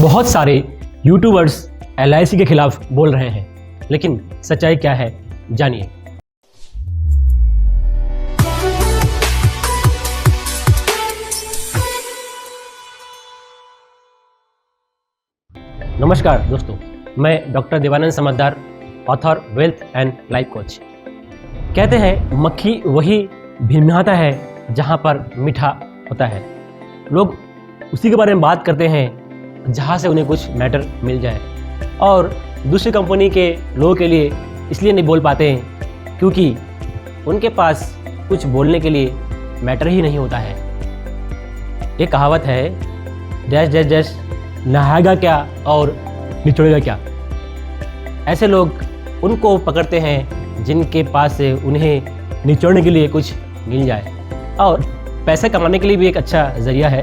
बहुत सारे YouTubers LIC के खिलाफ बोल रहे हैं, लेकिन सच्चाई क्या है जानिए। नमस्कार दोस्तों, मैं डॉक्टर देवानंद समझदार, author, wealth and life coach. कहते हैं मक्खी वही भिनभिनाता है जहाँ पर मीठा होता है। लोग उसी के बारे में बात करते हैं जहाँ से उन्हें कुछ मैटर मिल जाए, और दूसरी कंपनी के लोगों के लिए इसलिए नहीं बोल पाते हैं क्योंकि उनके पास कुछ बोलने के लिए मैटर ही नहीं होता है। एक कहावत है, डैश डैश डैश नहाएगा क्या और निचोड़ेगा क्या। ऐसे लोग उनको पकड़ते हैं जिनके पास से उन्हें निचोड़ने के लिए कुछ मिल जाए, और पैसे कमाने के लिए भी एक अच्छा ज़रिया है।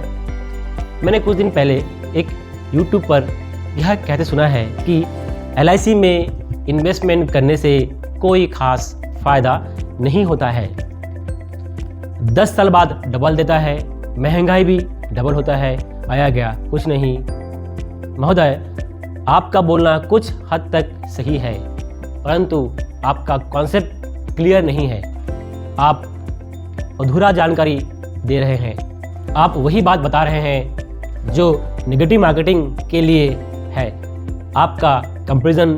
मैंने कुछ दिन पहले एक YouTube पर यह कहते सुना है कि LIC में इन्वेस्टमेंट करने से कोई ख़ास फ़ायदा नहीं होता है। 10 साल बाद डबल देता है, महंगाई भी डबल होता है, आया गया कुछ नहीं। महोदय, आपका बोलना कुछ हद तक सही है, परंतु आपका कॉन्सेप्ट क्लियर नहीं है। आप अधूरा जानकारी दे रहे हैं। आप वही बात बता रहे हैं जो नेगेटिव मार्केटिंग के लिए है। आपका कंपैरिजन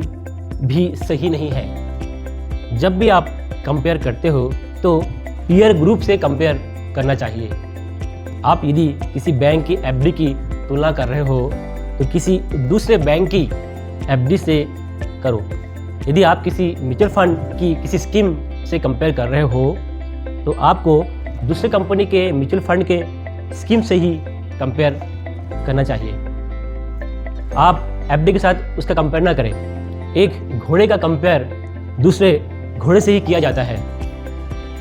भी सही नहीं है। जब भी आप कंपेयर करते हो तो पीयर ग्रुप से कंपेयर करना चाहिए। आप यदि किसी बैंक की FD की तुलना कर रहे हो तो किसी दूसरे बैंक की FD से करो। यदि आप किसी म्यूचुअल फंड की किसी स्कीम से कंपेयर कर रहे हो तो आपको दूसरे कंपनी के म्यूचुअल फंड के स्कीम से ही कंपेयर करना चाहिए। आप FD के साथ उसका कंपेयर ना करें। एक घोड़े का कंपेयर दूसरे घोड़े से ही किया जाता है।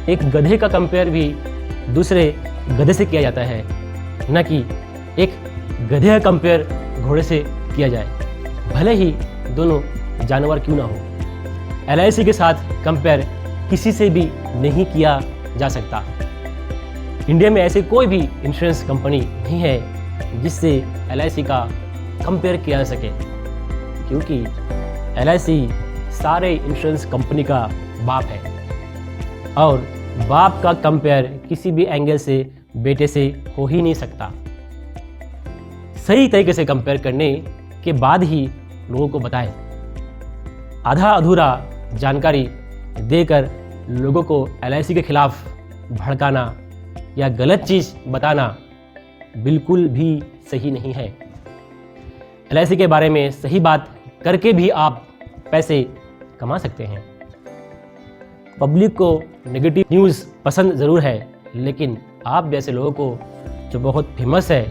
एक गधे का कंपेयर भी दूसरे गधे से किया जाता है, न कि एक गधे का कंपेयर घोड़े से किया जाए, भले ही दोनों जानवर क्यों ना हो। LIC के साथ कंपेयर किसी से भी नहीं किया जा सकता। इंडिया में ऐसे कोई भी इंश्योरेंस कंपनी नहीं है जिससे LIC का कंपेयर किया जा सके, क्योंकि LIC सारे इंश्योरेंस कंपनी का बाप है, और बाप का कंपेयर किसी भी एंगल से बेटे से हो ही नहीं सकता। सही तरीके से कंपेयर करने के बाद ही लोगों को बताएं। आधा अधूरा जानकारी देकर लोगों को LIC के खिलाफ भड़काना या गलत चीज़ बताना बिल्कुल भी सही नहीं है। LIC के बारे में सही बात करके भी आप पैसे कमा सकते हैं। पब्लिक को नेगेटिव न्यूज़ पसंद ज़रूर है, लेकिन आप जैसे लोगों को जो बहुत फेमस है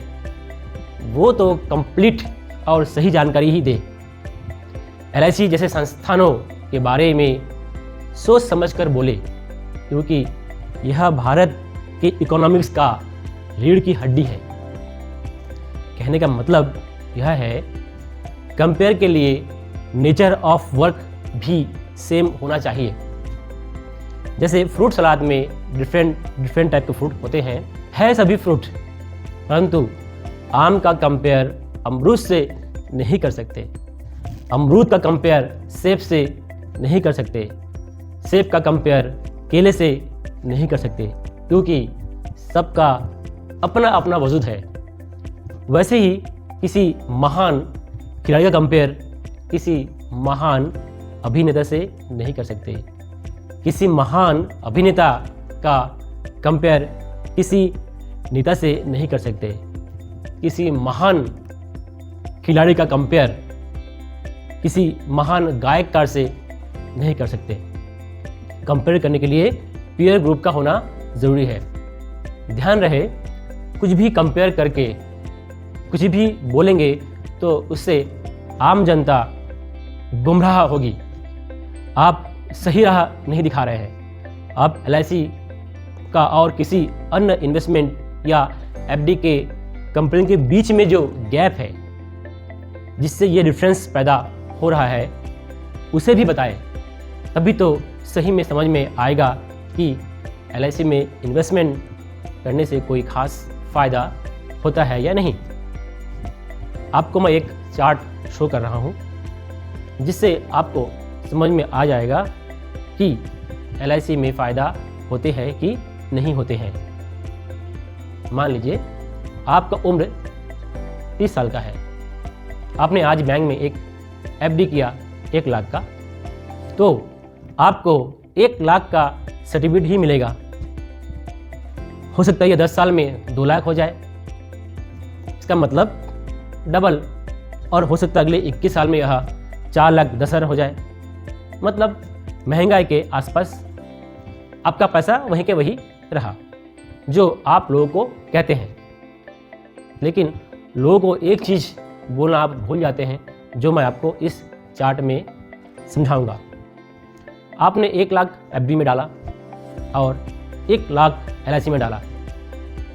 वो तो कंप्लीट और सही जानकारी ही दे। LIC जैसे संस्थानों के बारे में सोच समझकर बोले, क्योंकि यह भारत के इकोनॉमिक्स का रीढ़ की हड्डी है। कहने का मतलब यह है, कंपेयर के लिए नेचर ऑफ वर्क भी सेम होना चाहिए। जैसे फ्रूट सलाद में डिफरेंट टाइप के फ्रूट होते हैं, है सभी फ्रूट, परंतु आम का कंपेयर अमरूद से नहीं कर सकते, अमरूद का कंपेयर सेब से नहीं कर सकते, सेब का कंपेयर केले से नहीं कर सकते, क्योंकि सबका अपना अपना वजूद है। वैसे ही किसी महान खिलाड़ी का कंपेयर किसी महान अभिनेता से नहीं कर सकते, किसी महान अभिनेता का कंपेयर किसी नेता से नहीं कर सकते, किसी महान खिलाड़ी का कंपेयर किसी महान गायककार से नहीं कर सकते। कंपेयर करने के लिए पीयर ग्रुप का होना ज़रूरी है। ध्यान रहे, कुछ भी कंपेयर करके कुछ भी बोलेंगे तो उससे आम जनता गुमराह होगी। आप सही राह नहीं दिखा रहे हैं। आप LIC का और किसी अन्य इन्वेस्टमेंट या FD के कंपनी के बीच में जो गैप है, जिससे ये डिफरेंस पैदा हो रहा है, उसे भी बताएं। तभी तो सही में समझ में आएगा कि LIC में इन्वेस्टमेंट करने से कोई ख़ास फ़ायदा होता है या नहीं। आपको मैं एक चार्ट शो कर रहा हूँ, जिससे आपको समझ में आ जाएगा कि LIC में फ़ायदा होते हैं कि नहीं होते हैं। मान लीजिए आपका उम्र 30 साल का है, आपने आज बैंक में एक FD किया 1 लाख का, तो आपको 1 लाख का सर्टिफिकेट ही मिलेगा। हो सकता है ये 10 साल में 2 लाख हो जाए, इसका मतलब डबल, और हो सकता है अगले 21 साल में यह 4,10,000 हो जाए। मतलब महंगाई के आसपास आपका पैसा वहीं के वहीं रहा, जो आप लोगों को कहते हैं। लेकिन लोगों को एक चीज़ बोलना आप भूल जाते हैं, जो मैं आपको इस चार्ट में समझाऊंगा। आपने 1 लाख FD में डाला और 1 लाख LIC में डाला।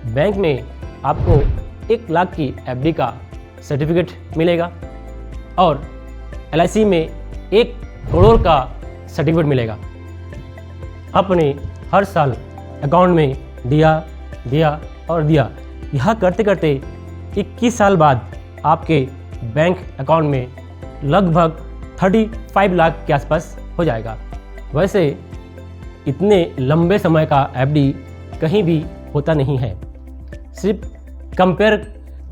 बैंक में आपको 1 लाख की FD का सर्टिफिकेट मिलेगा और LIC में 1 करोड़ का सर्टिफिकेट मिलेगा। आपने हर साल अकाउंट में दिया और दिया। यह करते करते 21 साल बाद आपके बैंक अकाउंट में लगभग 35 लाख के आसपास हो जाएगा। वैसे इतने लंबे समय का FD कहीं भी होता नहीं है, सिर्फ कंपेयर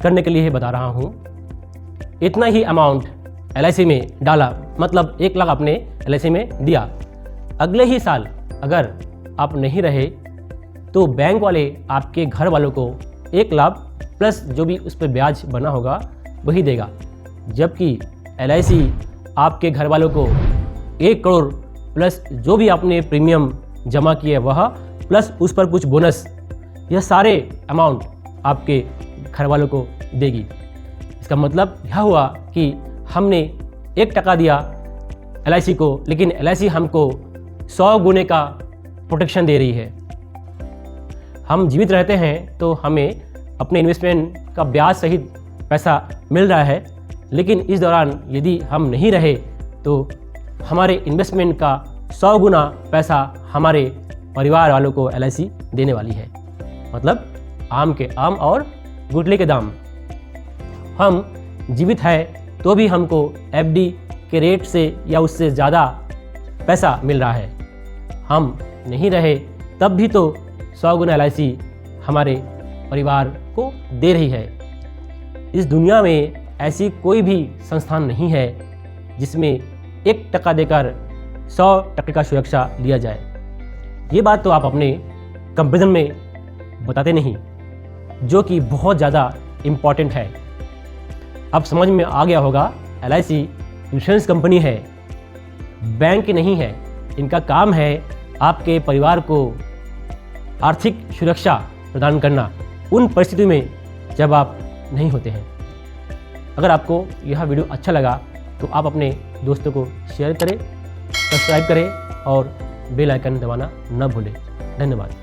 करने के लिए बता रहा हूँ। इतना ही अमाउंट LIC में डाला, मतलब 1 लाख आपने LIC में दिया। अगले ही साल अगर आप नहीं रहे तो बैंक वाले आपके घर वालों को 1 लाख प्लस जो भी उस पर ब्याज बना होगा वही देगा, जबकि LIC आपके घर वालों को 1 करोड़ प्लस जो भी आपने प्रीमियम जमा किए वह प्लस उस पर कुछ बोनस, यह सारे अमाउंट आपके घर वालों को देगी। इसका मतलब यह हुआ कि हमने 1 टका दिया LIC को, लेकिन LIC हमको 100 गुने का प्रोटेक्शन दे रही है। हम जीवित रहते हैं तो हमें अपने इन्वेस्टमेंट का ब्याज सहित पैसा मिल रहा है, लेकिन इस दौरान यदि हम नहीं रहे तो हमारे इन्वेस्टमेंट का 100 गुना पैसा हमारे परिवार वालों को LIC देने वाली है। मतलब आम के आम और गुठली के दाम। हम जीवित है तो भी हमको FD के रेट से या उससे ज़्यादा पैसा मिल रहा है। हम नहीं रहे तब भी तो 100 गुना LIC हमारे परिवार को दे रही है। इस दुनिया में ऐसी कोई भी संस्थान नहीं है जिसमें 1 टका देकर 100 टके का सुरक्षा लिया जाए। ये बात तो आप अपने कंपैरिजन में बताते नहीं, जो कि बहुत ज़्यादा इम्पॉर्टेंट है। अब समझ में आ गया होगा, LIC इंश्योरेंस कंपनी है, बैंक नहीं है। इनका काम है आपके परिवार को आर्थिक सुरक्षा प्रदान करना उन परिस्थितियों में जब आप नहीं होते हैं। अगर आपको यह वीडियो अच्छा लगा तो आप अपने दोस्तों को शेयर करें, सब्सक्राइब करें और बेल आइकन दबाना न भूलें। धन्यवाद।